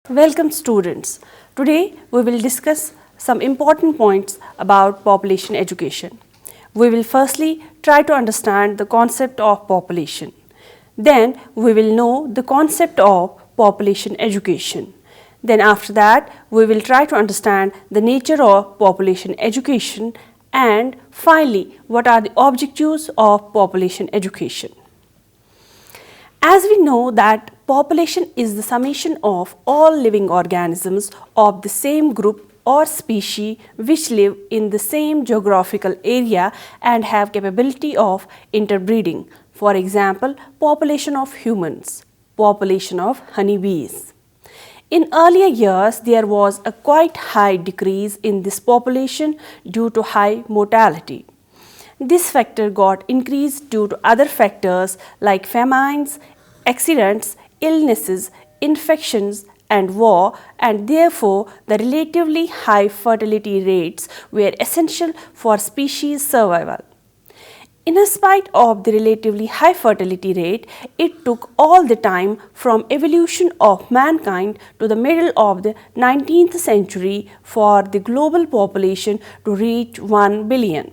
Welcome students. Today we will discuss some important points about population education. We will firstly try to understand the concept of population. Then we will know the concept of population education. Then after that we will try to understand the nature of population education and finally what are the objectives of population education. As we know that population is the summation of all living organisms of the same group or species which live in the same geographical area and have capability of interbreeding. For example, population of humans, population of honeybees. In earlier years, there was a quite high decrease in this population due to high mortality. This factor got increased due to other factors like famines, accidents, illnesses, infections and war, and therefore the relatively high fertility rates were essential for species survival. In spite of the relatively high fertility rate, it took all the time from evolution of mankind to the middle of the 19th century for the global population to reach 1 billion.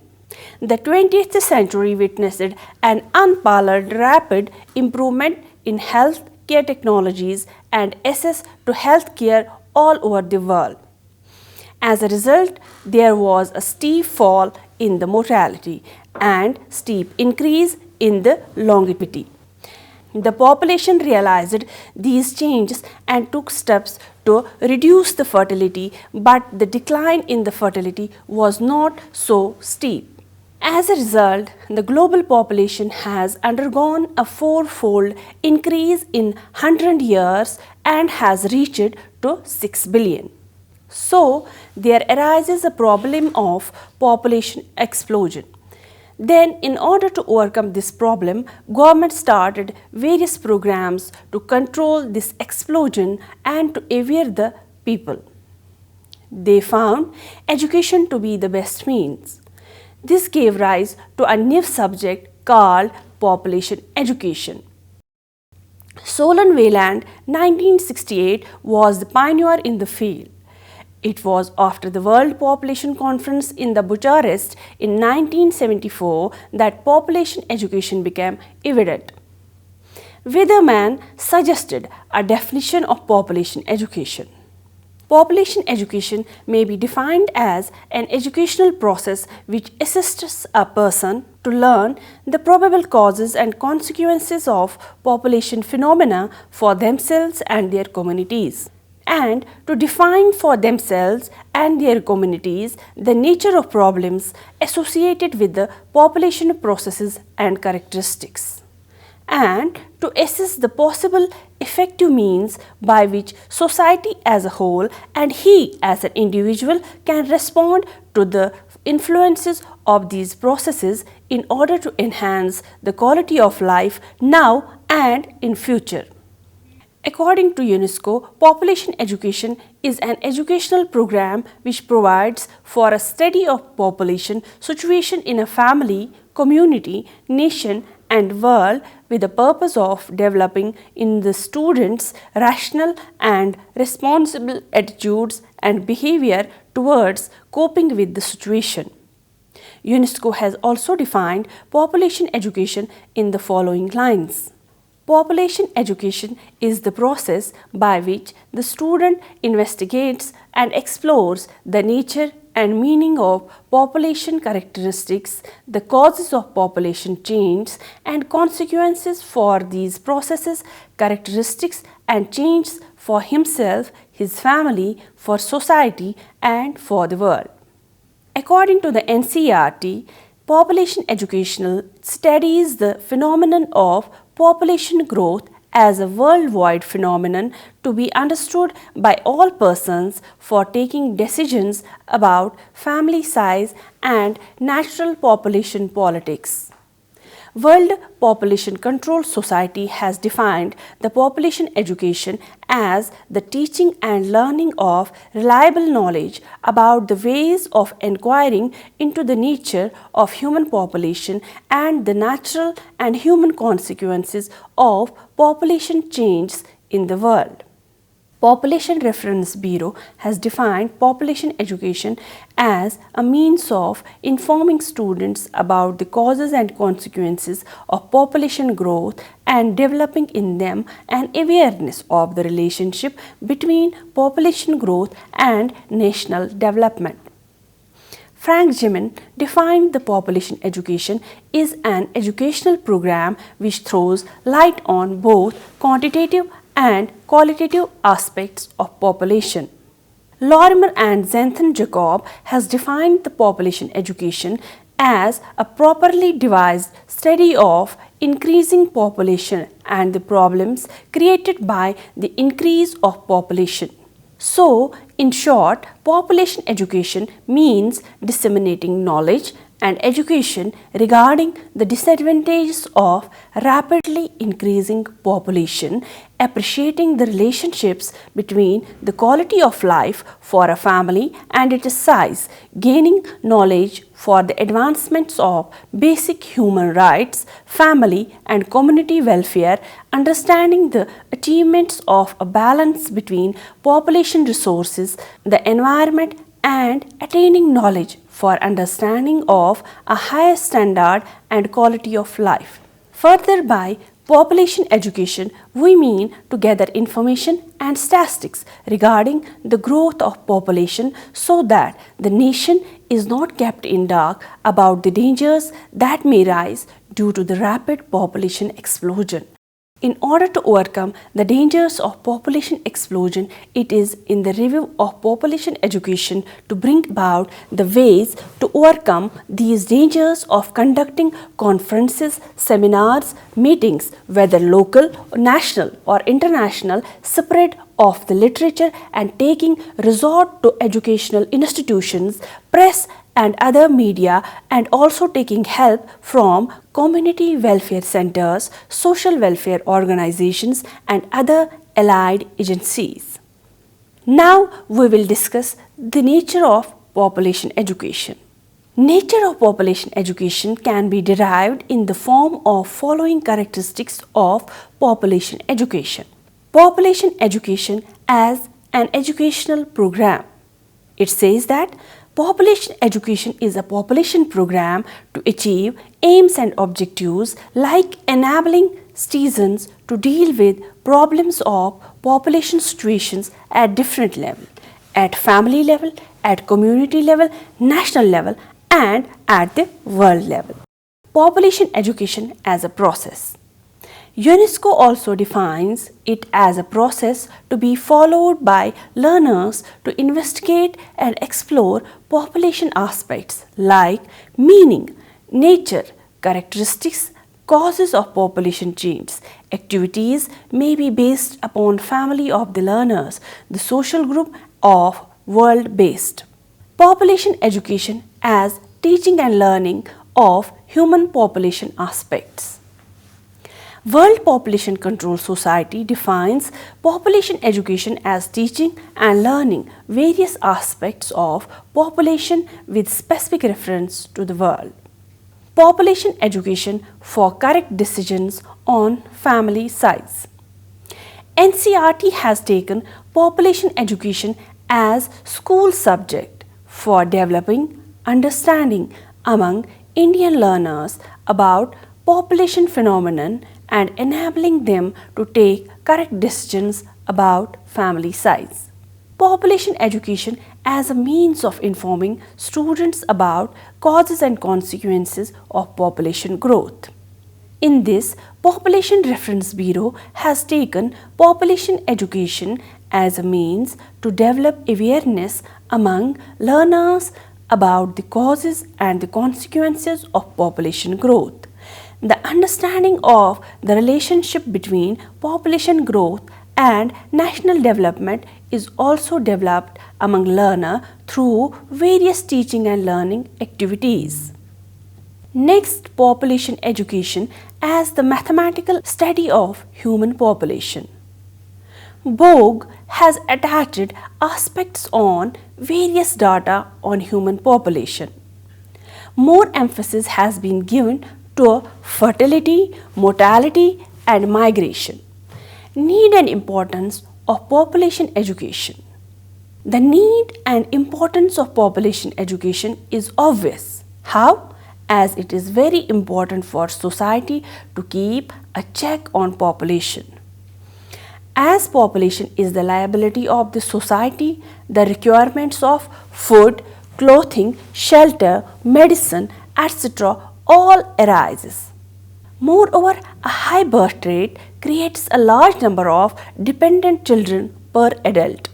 The 20th century witnessed an unparalleled rapid improvement in health care technologies and access to health care all over the world. As a result, there was a steep fall in the mortality and steep increase in the longevity. The population realized these changes and took steps to reduce the fertility, but the decline in the fertility was not so steep. As a result, the global population has undergone a fourfold increase in 100 years and has reached to 6 billion. So, there arises a problem of population explosion. Then, in order to overcome this problem, government started various programs to control this explosion and to aware the people. They found education to be the best means. This gave rise to a new subject called population education. Solon Wayland, 1968, was the pioneer in the field. It was after the World Population Conference in the Bucharest in 1974 that population education became evident. Weatherman suggested a definition of population education. Population education may be defined as an educational process which assists a person to learn the probable causes and consequences of population phenomena for themselves and their communities, and to define for themselves and their communities the nature of problems associated with the population processes and characteristics, and to assess the possible effective means by which society as a whole and he as an individual can respond to the influences of these processes in order to enhance the quality of life now and in future. According to UNESCO, population education is an educational program which provides for a study of population situation in a family, community, nation and world with the purpose of developing in the students rational and responsible attitudes and behavior towards coping with the situation. UNESCO has also defined population education in the following lines. Population education is the process by which the student investigates and explores the nature and meaning of population characteristics, the causes of population change and consequences for these processes, characteristics and changes for himself, his family, for society and for the world. According to the NCERT, population educational studies the phenomenon of population growth as a worldwide phenomenon to be understood by all persons for taking decisions about family size and natural population politics. World Population Control Society has defined the population education as the teaching and learning of reliable knowledge about the ways of inquiring into the nature of human population and the natural and human consequences of population changes in the world. Population Reference Bureau has defined population education as a means of informing students about the causes and consequences of population growth and developing in them an awareness of the relationship between population growth and national development. Frank Jimin defined the population education is an educational program which throws light on both quantitative and qualitative aspects of population. Lorimer and Zentham Jacob has defined the population education as a properly devised study of increasing population and the problems created by the increase of population. So, in short, population education means disseminating knowledge and education regarding the disadvantages of rapidly increasing population, appreciating the relationships between the quality of life for a family and its size, gaining knowledge for the advancements of basic human rights, family and community welfare, understanding the achievements of a balance between population resources, the environment and attaining knowledge for understanding of a higher standard and quality of life. Further, by population education, we mean to gather information and statistics regarding the growth of population so that the nation is not kept in dark about the dangers that may rise due to the rapid population explosion. In order to overcome the dangers of population explosion, it is in the review of population education to bring about the ways to overcome these dangers of conducting conferences, seminars, meetings, whether local, national or international, spread of the literature and taking resort to educational institutions, press and other media, and also taking help from community welfare centers, social welfare organizations and other allied agencies. Now we will discuss the nature of population education. Nature of population education can be derived in the form of following characteristics of population education. Population education as an educational program. It says that population education is a population program to achieve aims and objectives like enabling citizens to deal with problems of population situations at different levels, at family level, at community level, national level and at the world level. Population education as a process. UNESCO also defines it as a process to be followed by learners to investigate and explore population aspects like meaning, nature, characteristics, causes of population change. Activities may be based upon family of the learners, the social group of world-based. Population education as teaching and learning of human population aspects. World Population Control Society defines population education as teaching and learning various aspects of population with specific reference to the world. Population education for correct decisions on family size. NCERT has taken population education as school subject for developing understanding among Indian learners about population phenomenon and enabling them to take correct decisions about family size. Population education as a means of informing students about causes and consequences of population growth. In this, Population Reference Bureau has taken population education as a means to develop awareness among learners about the causes and the consequences of population growth. The understanding of the relationship between population growth and national development is also developed among learners through various teaching and learning activities. Next, population education as the mathematical study of human population. Bogue has attached aspects on various data on human population. More emphasis has been given to fertility, mortality and migration. Need and importance of population education. The need and importance of population education is obvious. How? As it is very important for society to keep a check on population. As population is the liability of the society, the requirements of food, clothing, shelter, medicine, etc. all arises. Moreover, a high birth rate creates a large number of dependent children per adult.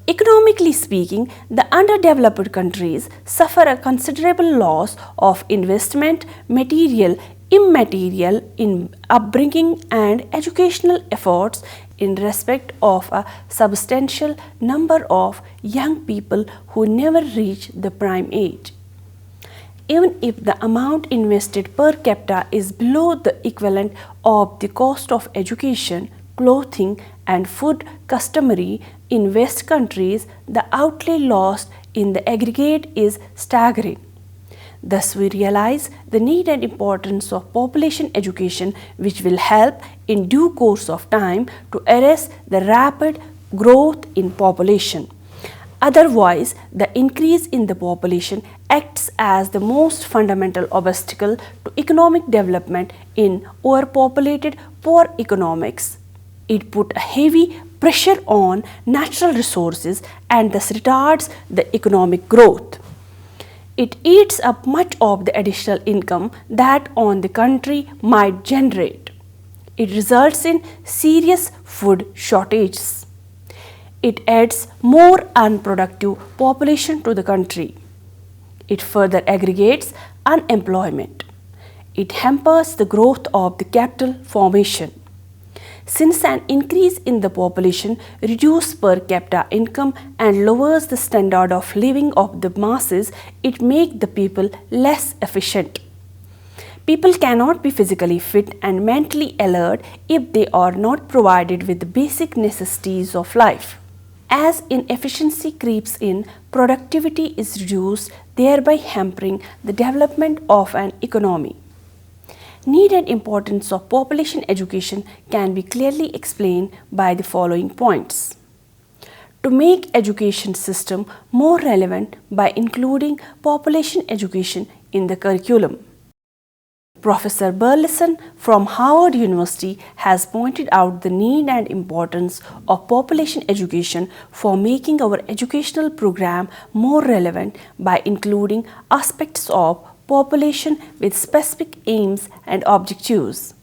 Economically speaking, the underdeveloped countries suffer a considerable loss of investment, material, immaterial in upbringing and educational efforts in respect of a substantial number of young people who never reach the prime age. Even if the amount invested per capita is below the equivalent of the cost of education, clothing and food customary in West countries, the outlay lost in the aggregate is staggering. Thus, we realize the need and importance of population education, which will help in due course of time to arrest the rapid growth in population. Otherwise, the increase in the population acts as the most fundamental obstacle to economic development in overpopulated poor economics. It puts a heavy pressure on natural resources and thus retards the economic growth. It eats up much of the additional income that on the country might generate. It results in serious food shortages. It adds more unproductive population to the country. It further aggregates unemployment. It hampers the growth of the capital formation. Since an increase in the population reduces per capita income and lowers the standard of living of the masses, it makes the people less efficient. People cannot be physically fit and mentally alert if they are not provided with the basic necessities of life. As inefficiency creeps in, productivity is reduced, thereby hampering the development of an economy. Need and importance of population education can be clearly explained by the following points. To make education system more relevant by including population education in the curriculum. Professor Burleson from Harvard University has pointed out the need and importance of population education for making our educational program more relevant by including aspects of population with specific aims and objectives.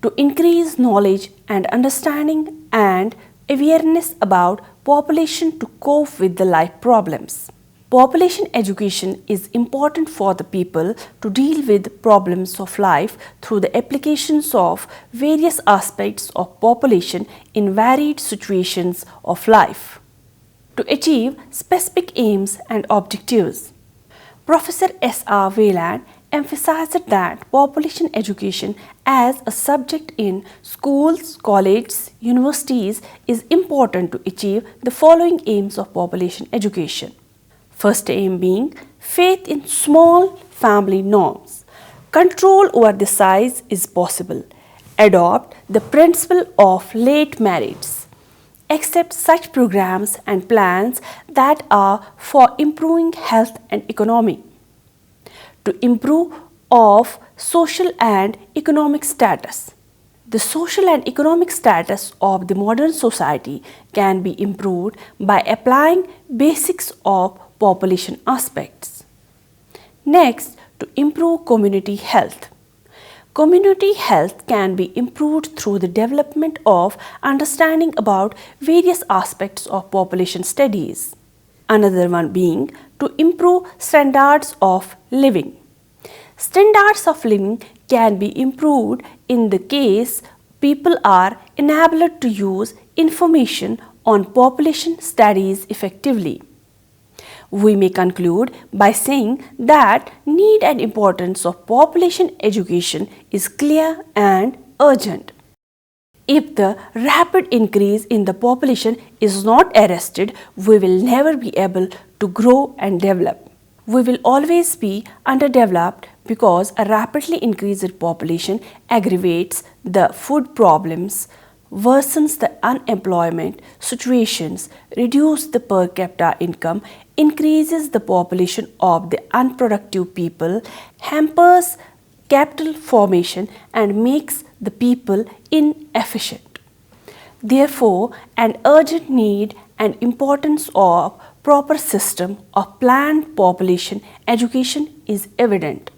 To increase knowledge and understanding and awareness about population to cope with the life problems. Population education is important for the people to deal with problems of life through the applications of various aspects of population in varied situations of life. To achieve specific aims and objectives. Professor S.R. Wayland emphasized that population education as a subject in schools, colleges, universities is important to achieve the following aims of population education. First aim being faith in small family norms. Control over the size is possible. Adopt the principle of late marriage. Accept such programs and plans that are for improving health and economy. To improve of social and economic status. The social and economic status of the modern society can be improved by applying basics of population aspects. Next, to improve community health. Community health can be improved through the development of understanding about various aspects of population studies. Another one being to improve standards of living. Standards of living can be improved in the case people are enabled to use information on population studies effectively. We may conclude by saying that need and importance of population education is clear and urgent. If the rapid increase in the population is not arrested, we will never be able to grow and develop. We will always be underdeveloped because a rapidly increased population aggravates the food problems, worsens the unemployment situations, reduces the per capita income, increases the population of the unproductive people, hampers capital formation and makes the people inefficient. Therefore, an urgent need and importance of proper system of planned population education is evident.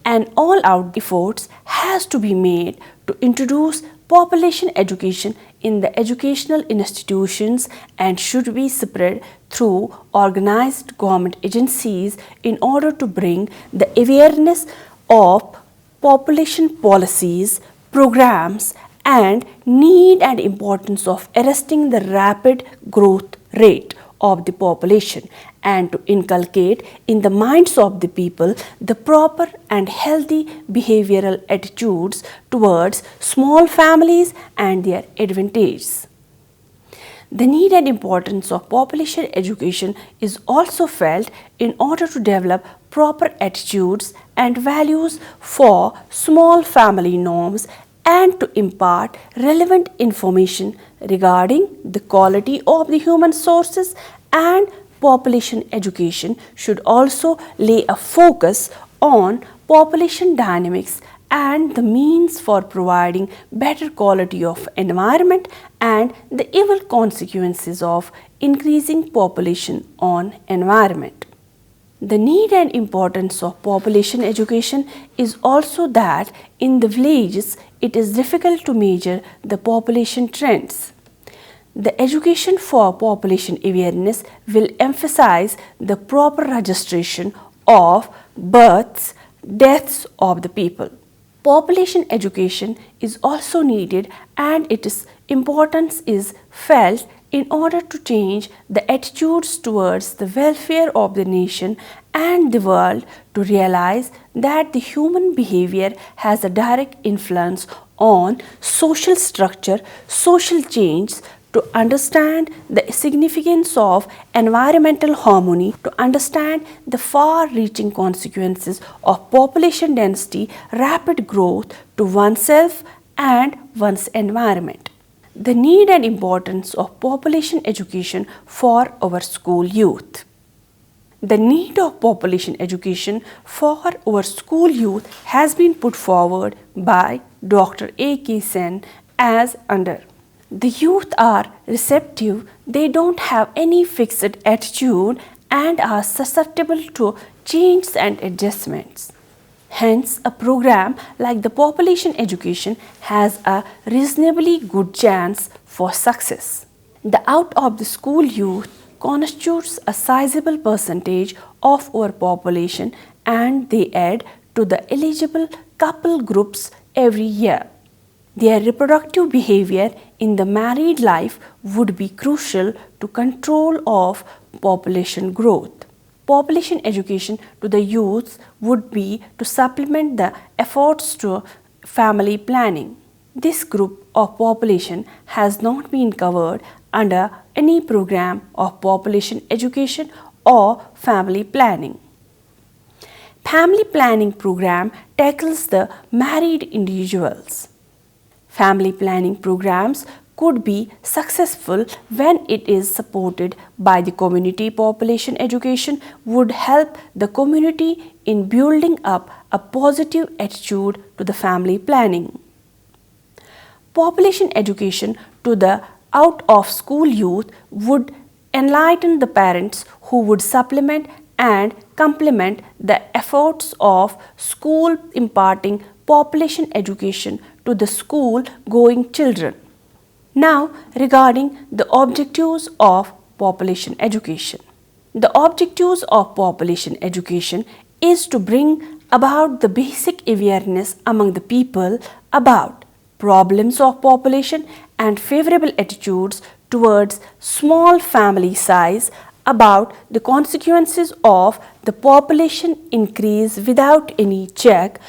An all-out effort has to be made to introduce population education in the educational institutions and should be spread through organized government agencies in order to bring the awareness of population policies, programs and need and importance of arresting the rapid growth rate of the population and to inculcate in the minds of the people the proper and healthy behavioral attitudes towards small families and their advantages. The need and importance of population education is also felt in order to develop proper attitudes and values for small family norms and to impart relevant information regarding the quality of the human sources, and population education should also lay a focus on population dynamics and the means for providing better quality of environment and the evil consequences of increasing population on environment. The need and importance of population education is also that in the villages it is difficult to measure the population trends. The education for population awareness will emphasize the proper registration of births, deaths of the people. Population education is also needed and its importance is felt in order to change the attitudes towards the welfare of the nation and the world, to realize that the human behavior has a direct influence on social structure, social change, to understand the significance of environmental harmony, to understand the far-reaching consequences of population density, rapid growth to oneself and one's environment. The need and importance of population education for our school youth. The need of population education for our school youth has been put forward by Dr. A.K. Sen as under. The youth are receptive, they don't have any fixed attitude and are susceptible to changes and adjustments. Hence, a program like the population education has a reasonably good chance for success. The out of the school youth constitutes a sizable percentage of our population and they add to the eligible couple groups every year. Their reproductive behavior in the married life would be crucial to control of population growth. Population education to the youths would be to supplement the efforts to family planning. This group of population has not been covered under any program of population education or family planning. Family planning program tackles the married individuals. Family planning programs could be successful when it is supported by the community. Population education would help the community in building up a positive attitude to the family planning. Population education to the out of school youth would enlighten the parents who would supplement and complement the efforts of school imparting population education to the school going children. Now, regarding the objectives of population education. The objectives of population education is to bring about the basic awareness among the people about problems of population and favorable attitudes towards small family size, about the consequences of the population increase without any check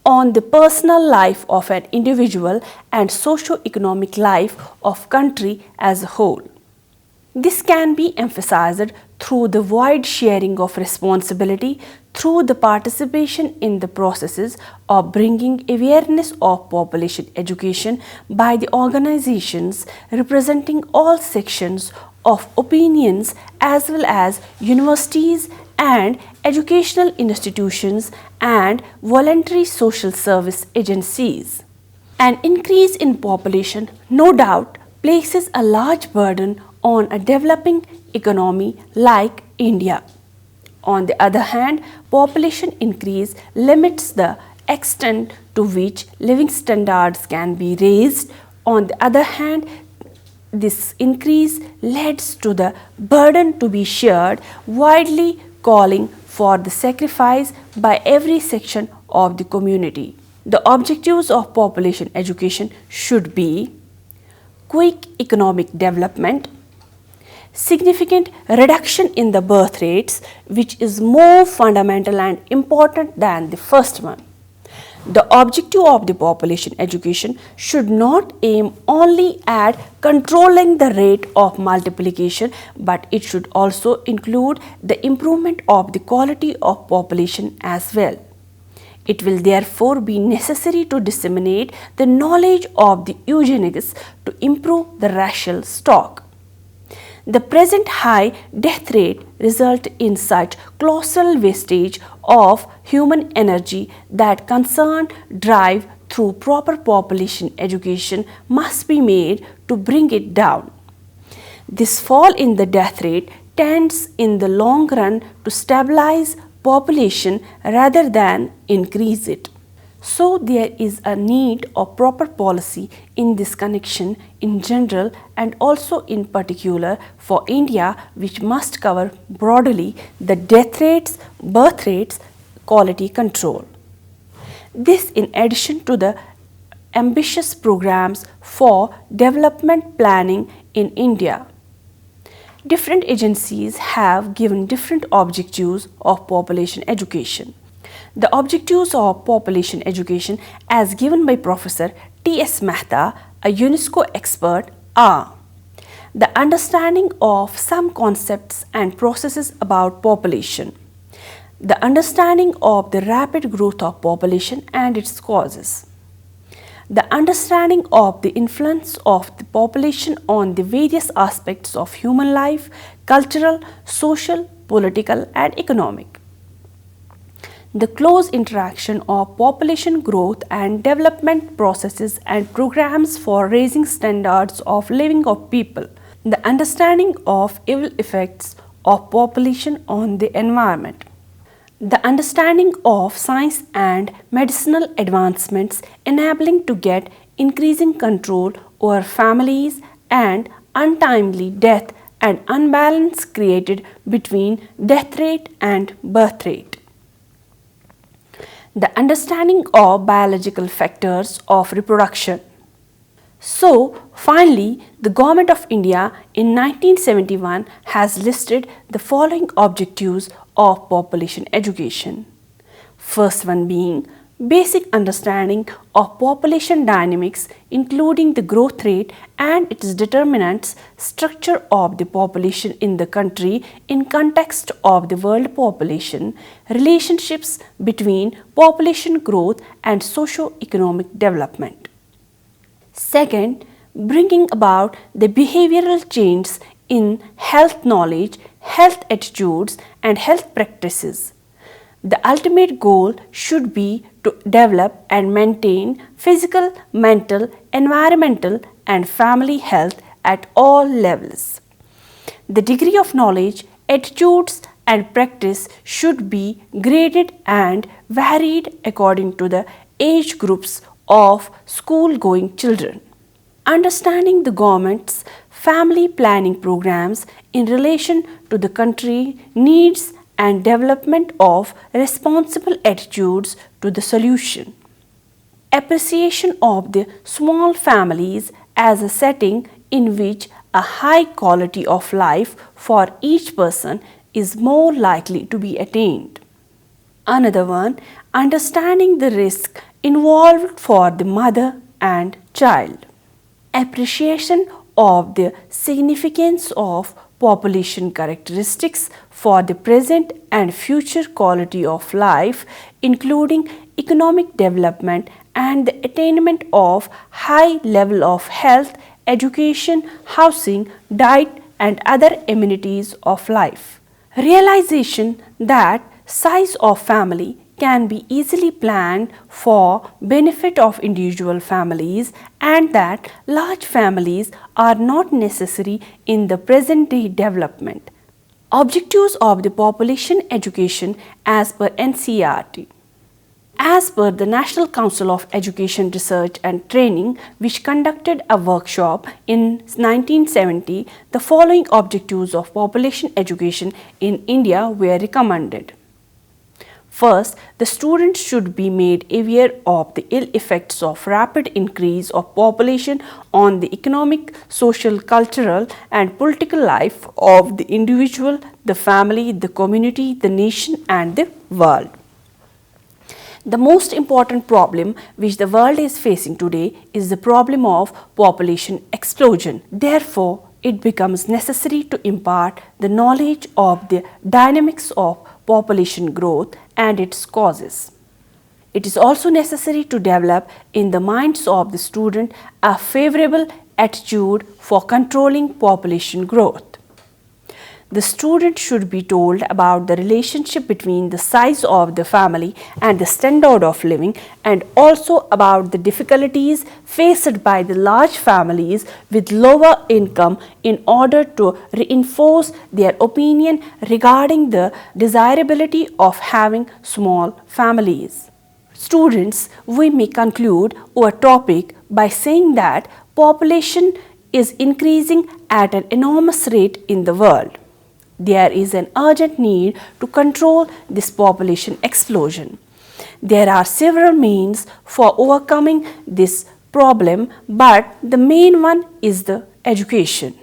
on the personal life of an individual and socio-economic life of country as a whole. This can be emphasized through the wide sharing of responsibility, through the participation in the processes of bringing awareness of population education by the organizations representing all sections of opinions as well as universities and educational institutions and voluntary social service agencies. An increase in population no doubt places a large burden on a developing economy like India. On the other hand, population increase limits the extent to which living standards can be raised. On the other hand, this increase leads to the burden to be shared, widely calling for the sacrifice by every section of the community. The objectives of population education should be quick economic development, significant reduction in the birth rates, which is more fundamental and important than the first one. The objective of the population education should not aim only at controlling the rate of multiplication, but it should also include the improvement of the quality of population as well. It will therefore be necessary to disseminate the knowledge of the eugenics to improve the racial stock. The present high death rate results in such colossal wastage of human energy that concerned drive through proper population education must be made to bring it down. This fall in the death rate tends in the long run to stabilize population rather than increase it. So there is a need of proper policy in this connection in general and also in particular for India, which must cover broadly the death rates, birth rates, quality control. This in addition to the ambitious programs for development planning in India. Different agencies have given different objectives of population education. The objectives of population education as given by Professor T.S. Mehta, a UNESCO expert, are the understanding of some concepts and processes about population, the understanding of the rapid growth of population and its causes, the understanding of the influence of the population on the various aspects of human life, cultural, social, political and economic, the close interaction of population growth and development processes and programs for raising standards of living of people, the understanding of ill effects of population on the environment, the understanding of science and medicinal advancements enabling to get increasing control over families and untimely death and unbalance created between death rate and birth rate, the understanding of biological factors of reproduction. So, finally, the Government of India in 1971 has listed the following objectives of population education. First one being basic understanding of population dynamics including the growth rate and its determinants, structure of the population in the country in context of the world population, relationships between population growth and socio-economic development. Second, bringing about the behavioral changes in health knowledge, health attitudes and health practices. The ultimate goal should be to develop and maintain physical, mental, environmental and family health at all levels. The degree of knowledge, attitudes and practice should be graded and varied according to the age groups of school-going children. Understanding the government's family planning programs in relation to the country needs and development of responsible attitudes to the solution. Appreciation of the small families as a setting in which a high quality of life for each person is more likely to be attained. Another one, understanding the risk involved for the mother and child. Appreciation of the significance of population characteristics for the present and future quality of life, including economic development and the attainment of high level of health, education, housing, diet and other amenities of life. Realization that size of family can be easily planned for benefit of individual families and that large families are not necessary in the present day development. Objectives of the population education as per NCERT. As per the National Council of Education Research and Training, which conducted a workshop in 1970, the following objectives of population education in India were recommended. First, the students should be made aware of the ill effects of rapid increase of population on the economic, social, cultural and political life of the individual, the family, the community, the nation and the world. The most important problem which the world is facing today is the problem of population explosion. Therefore, it becomes necessary to impart the knowledge of the dynamics of population growth and its causes. It is also necessary to develop in the minds of the student a favorable attitude for controlling population growth. The student should be told about the relationship between the size of the family and the standard of living and also about the difficulties faced by the large families with lower income in order to reinforce their opinion regarding the desirability of having small families. Students, we may conclude our topic by saying that population is increasing at an enormous rate in the world. There is an urgent need to control this population explosion. There are several means for overcoming this problem, but the main one is the education.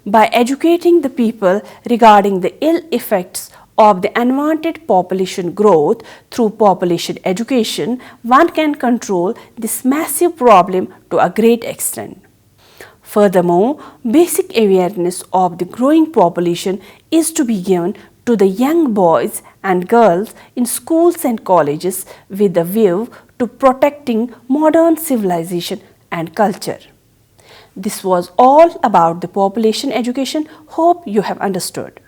By educating the people regarding the ill effects of the unwanted population growth through population education, one can control this massive problem to a great extent. Furthermore, basic awareness of the growing population is to be given to the young boys and girls in schools and colleges with a view to protecting modern civilization and culture. This was all about the population education. Hope you have understood.